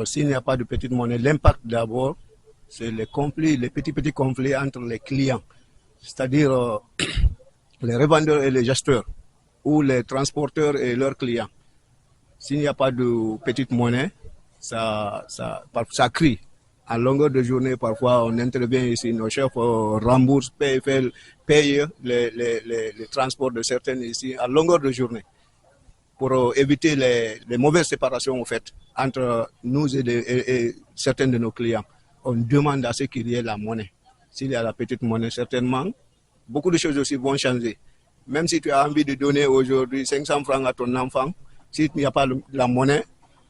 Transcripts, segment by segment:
s'il n'y a pas de petite monnaie, l'impact d'abord, c'est les conflits, les petits conflits entre les clients, c'est-à-dire les revendeurs et les gesteurs, ou les transporteurs et leurs clients. S'il n'y a pas de petite monnaie, ça crie. À longueur de journée, parfois, on intervient ici, nos chefs remboursent, payent les transports de certaines ici à longueur de journée pour éviter les mauvaises séparations en fait, entre nous et certains de nos clients. On demande à ce qu'il y ait la monnaie. S'il y a la petite monnaie, certainement, beaucoup de choses aussi vont changer. Même si tu as envie de donner aujourd'hui 500 francs à ton enfant, s'il n'y a pas la monnaie,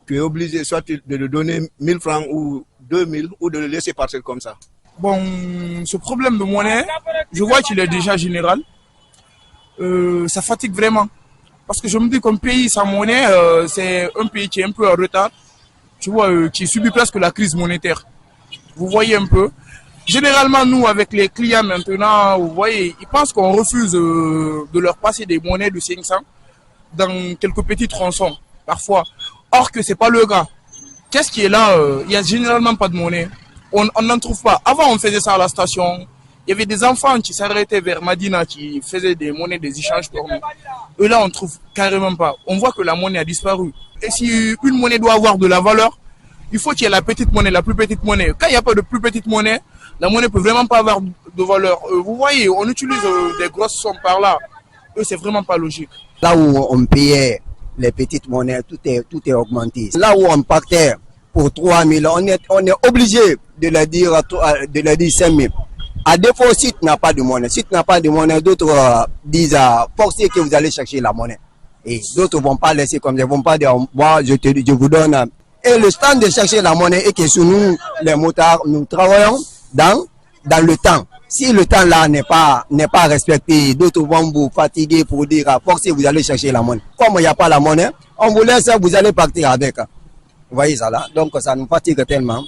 tu es obligé soit de le donner 1000 francs ou 2000 ou de le laisser partir comme ça. Bon, ce problème de monnaie, je vois qu'il est déjà général. Ça fatigue vraiment. Parce que je me dis qu'un pays sans monnaie, c'est un pays qui est un peu en retard. Tu vois, qui subit presque la crise monétaire. Vous voyez un peu. Généralement, nous, avec les clients maintenant, vous voyez, ils pensent qu'on refuse de leur passer des monnaies de 500 dans quelques petits tronçons, parfois. Or que c'est pas le cas. Qu'est-ce qui est là? Il y a généralement pas de monnaie. On n'en trouve pas. Avant, on faisait ça à la station. Il y avait des enfants qui s'arrêtaient vers Madina, qui faisaient des monnaies, des échanges pour nous. Et là, on trouve carrément pas. On voit que la monnaie a disparu. Et si une monnaie doit avoir de la valeur, il faut qu'il y ait la petite monnaie, la plus petite monnaie. Quand il n'y a pas de plus petite monnaie, la monnaie peut vraiment pas avoir de valeur. Vous voyez, on utilise des grosses sommes par là. Eux, c'est vraiment pas logique. Là où on payait les petites monnaies, tout est augmenté. Là où on partait pour 3 000, on est obligé de leur dire 5 000. À défaut, si tu n'as pas de monnaie, d'autres disent forcez que vous allez chercher la monnaie. Et d'autres vont pas laisser comme ça, vont pas dire moi je vous donne. Et le stand de chercher la monnaie est que sur nous, les motards, nous travaillons dans le temps. Si le temps là n'est pas respecté, d'autres vont vous fatiguer pour dire forcez vous allez chercher la monnaie. Comme il n'y a pas la monnaie, on vous laisse, vous allez partir avec. Vous voyez ça là, donc ça nous fatigue tellement.